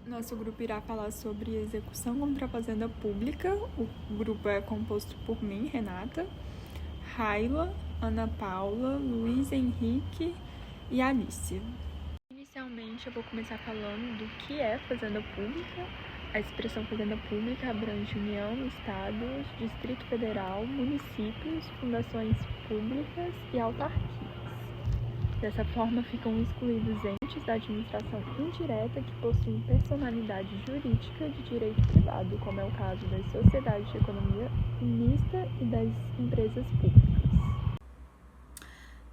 Nosso grupo irá falar sobre execução contra a fazenda pública. O grupo é composto por mim, Renata, Raila, Ana Paula, Luiz Henrique e Alice. Inicialmente, eu vou começar falando do que é fazenda pública. A expressão fazenda pública abrange União, Estados, Distrito Federal, municípios, fundações públicas e autarquias. Dessa forma, ficam excluídos entes da administração indireta que possuem personalidade jurídica de direito privado, como é o caso das sociedades de economia mista e das empresas públicas.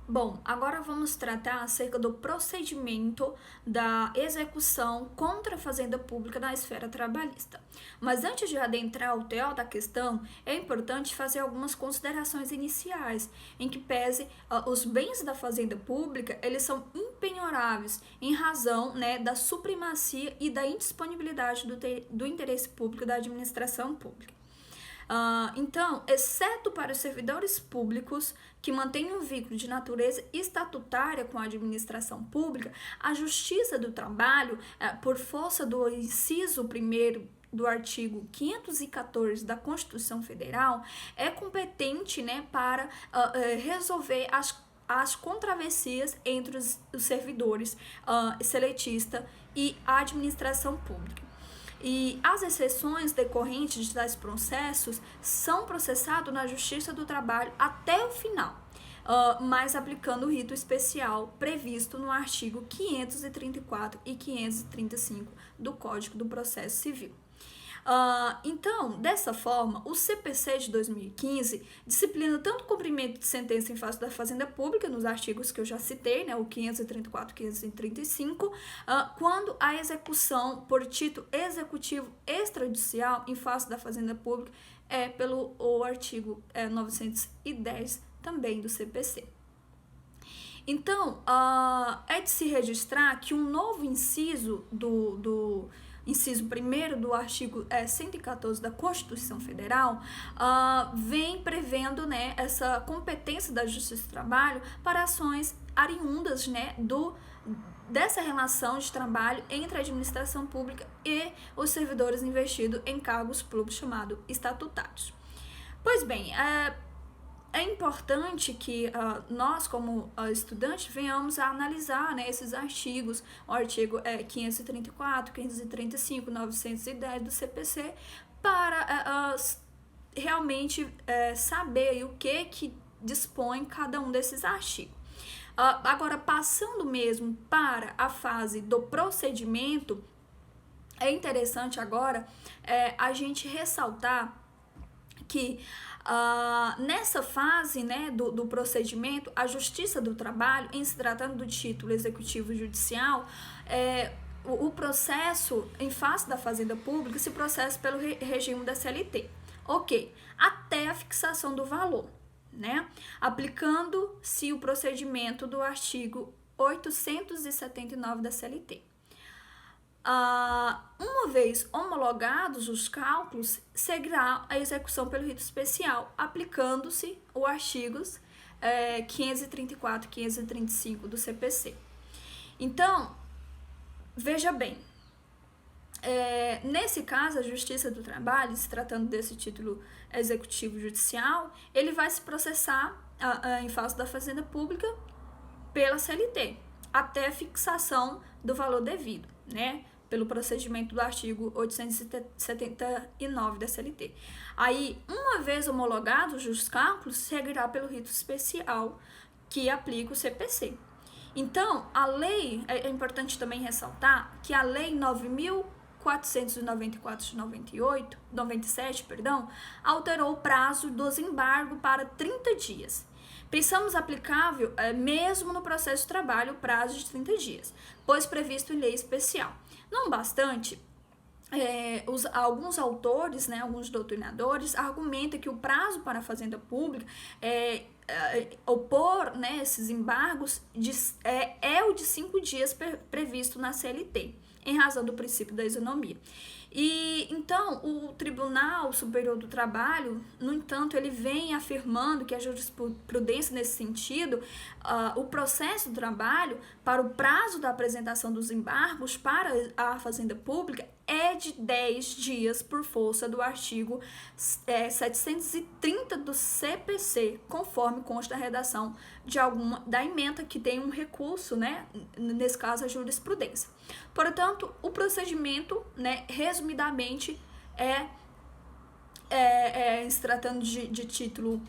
Bom, agora vamos tratar acerca do procedimento da execução contra a fazenda pública na esfera trabalhista. Mas antes de adentrar ao teor da questão, é importante fazer algumas considerações iniciais, em que pese os bens da fazenda pública, eles são impenhoráveis em razão, da supremacia e da indisponibilidade do interesse público da administração pública. Então, exceto para os servidores públicos que mantêm um vínculo de natureza estatutária com a administração pública, a Justiça do Trabalho, por força do inciso 1º do artigo 514 da Constituição Federal, é competente para resolver as controvérsias entre os servidores seletistas e a administração pública. E as exceções decorrentes de tais processos são processados na Justiça do Trabalho até o final, mas aplicando o rito especial previsto no artigo 534 e 535 do Código do Processo Civil. Então, dessa forma, o CPC de 2015 disciplina tanto o cumprimento de sentença em face da fazenda pública, nos artigos que eu já citei, o 534 e 535, quando a execução por título executivo extrajudicial em face da fazenda pública é pelo artigo 910 também do CPC. Então, é de se registrar que um novo inciso do inciso 1º do artigo 114 da Constituição Federal, vem prevendo essa competência da Justiça do Trabalho para ações oriundas dessa relação de trabalho entre a administração pública e os servidores investidos em cargos públicos chamados estatutários. Pois bem, é importante que nós, como estudantes, venhamos a analisar esses artigos, o artigo 534, 535, 910 do CPC, para realmente saber o que dispõe cada um desses artigos. Agora, passando mesmo para a fase do procedimento, é interessante agora a gente ressaltar que nessa fase do procedimento, a Justiça do Trabalho, em se tratando do título executivo judicial, o processo em face da fazenda pública se processa pelo regime da CLT, até a fixação do valor, aplicando-se o procedimento do artigo 879 da CLT. Uma vez homologados os cálculos, seguirá a execução pelo rito especial, aplicando-se os artigos 534 e 535 do CPC. Então, veja bem, nesse caso, a Justiça do Trabalho, se tratando desse título executivo judicial, ele vai se processar em face da fazenda pública pela CLT, até a fixação do valor devido, pelo procedimento do artigo 879 da CLT. Aí, uma vez homologados os cálculos, seguirá pelo rito especial que aplica o CPC. Então, a lei, é importante também ressaltar que a lei 9.494 de 97, alterou o prazo dos embargos para 30 dias. Pensamos aplicável mesmo no processo de trabalho o prazo de 30 dias, pois previsto em lei especial. Não bastante, alguns autores, alguns doutrinadores, argumentam que o prazo para a fazenda pública opor esses embargos é o de 5 dias previsto na CLT. em razão do princípio da isonomia. E então o Tribunal Superior do Trabalho, no entanto, ele vem afirmando que a jurisprudência nesse sentido, o processo do trabalho para o prazo da apresentação dos embargos para a Fazenda Pública é de 10 dias por força do artigo 730 do CPC, conforme consta a redação da ementa que tem um recurso, né, nesse caso a jurisprudência. Portanto, o procedimento, né, resumidamente, se tratando de título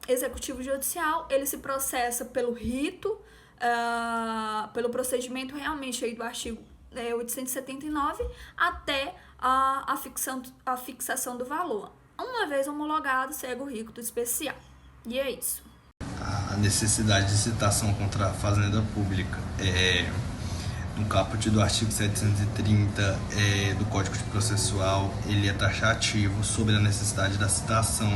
executivo judicial, ele se processa pelo rito, pelo procedimento realmente aí do artigo 879 até a fixação do valor. Uma vez homologado, segue o rito especial. E é isso. A necessidade de citação contra a Fazenda Pública no caput do artigo 730 do Código de Processual, ele é taxativo sobre a necessidade da citação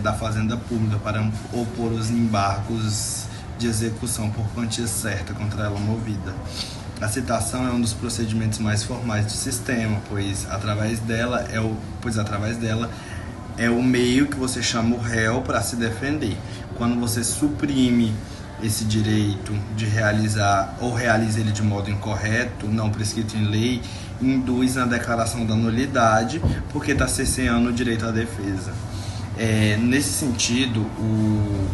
da Fazenda Pública para opor os embargos de execução por quantia certa contra ela movida. A citação é um dos procedimentos mais formais do sistema, pois através dela é o meio que você chama o réu para se defender. Quando você suprime esse direito de realizar ou realiza ele de modo incorreto, não prescrito em lei, induz na declaração da nulidade, porque está cerceando o direito à defesa. Nesse sentido, o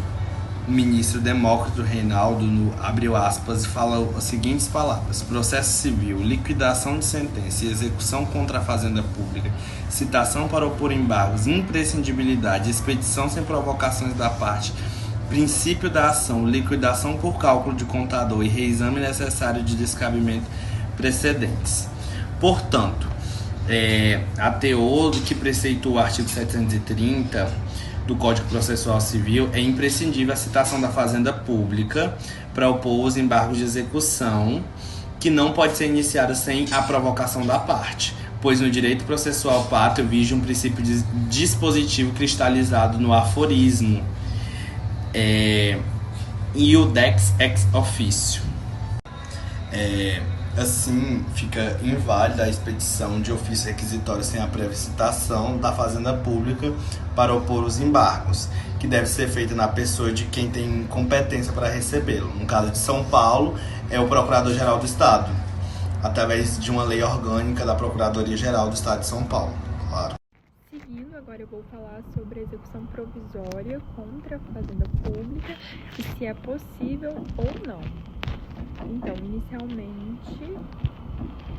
ministro Demócrito Reinaldo abriu aspas e fala as seguintes palavras: processo civil, liquidação de sentença e execução contra a Fazenda Pública, citação para opor embargos, imprescindibilidade, expedição sem provocações da parte, princípio da ação, liquidação por cálculo de contador e reexame necessário de descabimento precedentes. Portanto, a teor que preceitua o artigo 730 do Código Processual Civil, é imprescindível a citação da Fazenda Pública para opor os embargos de execução, que não pode ser iniciada sem a provocação da parte, pois no direito processual pátrio vige um princípio dispositivo cristalizado no aforismo e o dex ex officio. Assim, fica inválida a expedição de ofício requisitório sem a prévia citação da Fazenda Pública para opor os embargos, que deve ser feita na pessoa de quem tem competência para recebê-lo. No caso de São Paulo, é o Procurador-Geral do Estado, através de uma lei orgânica da Procuradoria-Geral do Estado de São Paulo, claro. Seguindo, agora eu vou falar sobre a execução provisória contra a Fazenda Pública e se é possível ou não. Então, inicialmente,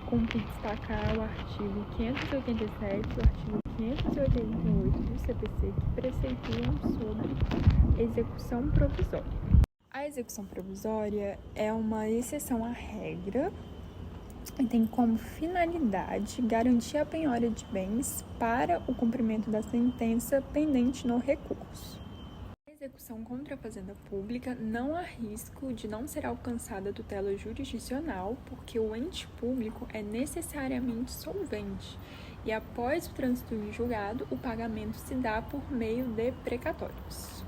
cumpre destacar o artigo 587 e o artigo 588 do CPC, que preceituam sobre execução provisória. A execução provisória é uma exceção à regra e tem como finalidade garantir a penhora de bens para o cumprimento da sentença pendente no recurso. A execução contra a Fazenda Pública não há risco de não ser alcançada a tutela jurisdicional, porque o ente público é necessariamente solvente e, após o trânsito em julgado, o pagamento se dá por meio de precatórios.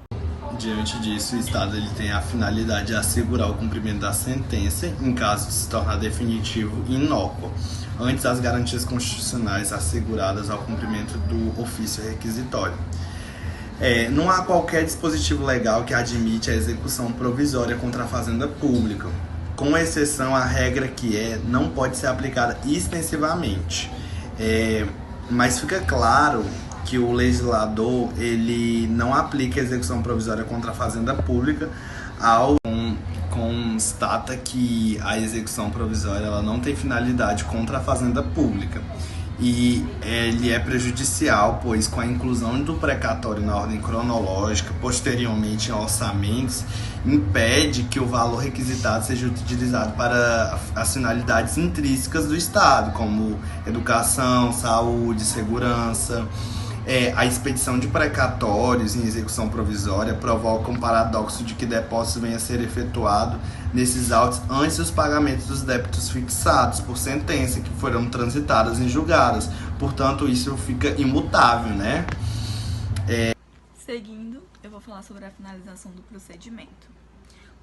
Diante disso, o Estado tem a finalidade de assegurar o cumprimento da sentença em caso de se tornar definitivo e inócuo, antes das garantias constitucionais asseguradas ao cumprimento do ofício requisitório. Não há qualquer dispositivo legal que admite a execução provisória contra a Fazenda Pública, com exceção à regra que não pode ser aplicada extensivamente. Mas fica claro que o legislador ele não aplica a execução provisória contra a Fazenda Pública ao constata que a execução provisória ela não tem finalidade contra a Fazenda Pública. E ele é prejudicial, pois com a inclusão do precatório na ordem cronológica, posteriormente em orçamentos, impede que o valor requisitado seja utilizado para as finalidades intrínsecas do Estado, como educação, saúde, segurança. A expedição de precatórios em execução provisória provoca um paradoxo de que depósitos venham a ser efetuado nesses autos antes dos pagamentos dos débitos fixados por sentença que foram transitadas em julgadas. Portanto, isso fica imutável, né? Seguindo, eu vou falar sobre a finalização do procedimento.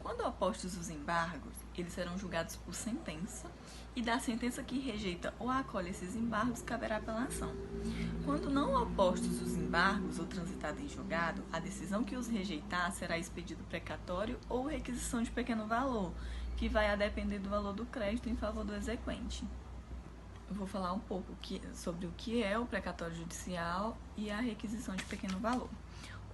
Quando opostos os embargos, eles serão julgados por sentença, e da sentença que rejeita ou acolhe esses embargos caberá apelação. Quando não opostos os embargos ou transitado em julgado, a decisão que os rejeitar será expedido precatório ou requisição de pequeno valor, que vai a depender do valor do crédito em favor do exequente. Eu vou falar um pouco sobre o que é o precatório judicial e a requisição de pequeno valor.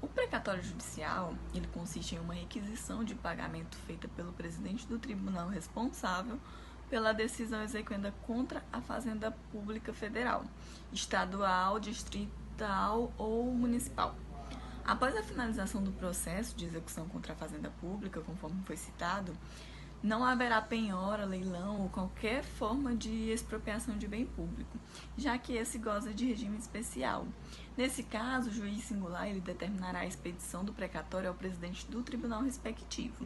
O precatório judicial, ele consiste em uma requisição de pagamento feita pelo presidente do tribunal responsável pela decisão exequenda contra a Fazenda Pública Federal, estadual, distrital ou municipal. Após a finalização do processo de execução contra a Fazenda Pública, conforme foi citado, não haverá penhora, leilão ou qualquer forma de expropriação de bem público, já que esse goza de regime especial. Nesse caso, o juiz singular ele determinará a expedição do precatório ao presidente do tribunal respectivo.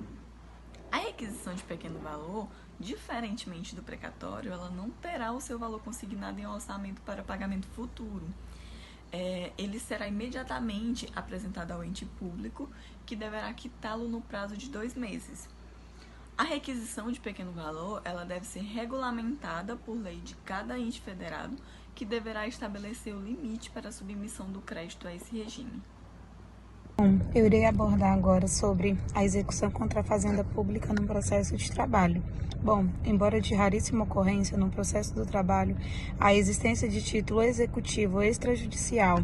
A requisição de pequeno valor, diferentemente do precatório, ela não terá o seu valor consignado em orçamento para pagamento futuro. Ele será imediatamente apresentado ao ente público, que deverá quitá-lo no prazo de 2 meses. A requisição de pequeno valor, ela deve ser regulamentada por lei de cada ente federado, que deverá estabelecer o limite para a submissão do crédito a esse regime. Bom, eu irei abordar agora sobre a execução contra a Fazenda Pública no processo de trabalho. Bom, embora de raríssima ocorrência no processo do trabalho, a existência de título executivo extrajudicial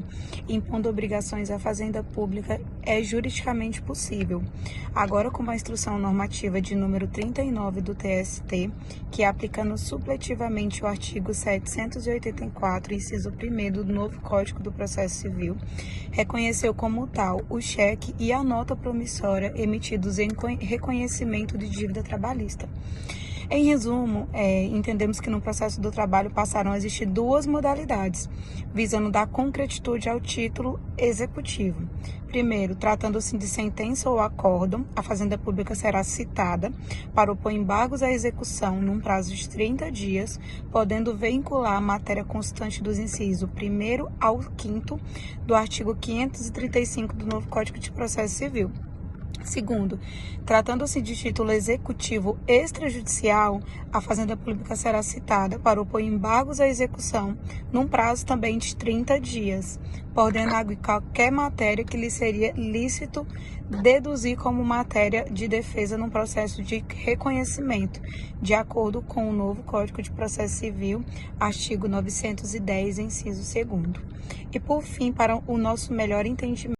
impondo obrigações à Fazenda Pública é juridicamente possível. Agora, com a instrução normativa de número 39 do TST, que aplicando supletivamente o artigo 784, inciso 1º do novo Código do Processo Civil, reconheceu como tal o cheque e a nota promissória emitidos em reconhecimento de dívida trabalhista. Em resumo, entendemos que no processo do trabalho passaram a existir 2 modalidades, visando dar concretitude ao título executivo. Primeiro, tratando-se de sentença ou acórdão, a Fazenda Pública será citada para opor embargos à execução num prazo de 30 dias, podendo vincular a matéria constante dos incisos 1º ao 5º do artigo 535 do novo Código de Processo Civil. Segundo, tratando-se de título executivo extrajudicial, a Fazenda Pública será citada para opor embargos à execução num prazo também de 30 dias, podendo qualquer matéria que lhe seria lícito deduzir como matéria de defesa num processo de reconhecimento, de acordo com o novo Código de Processo Civil, artigo 910, inciso 2º. E por fim, para o nosso melhor entendimento,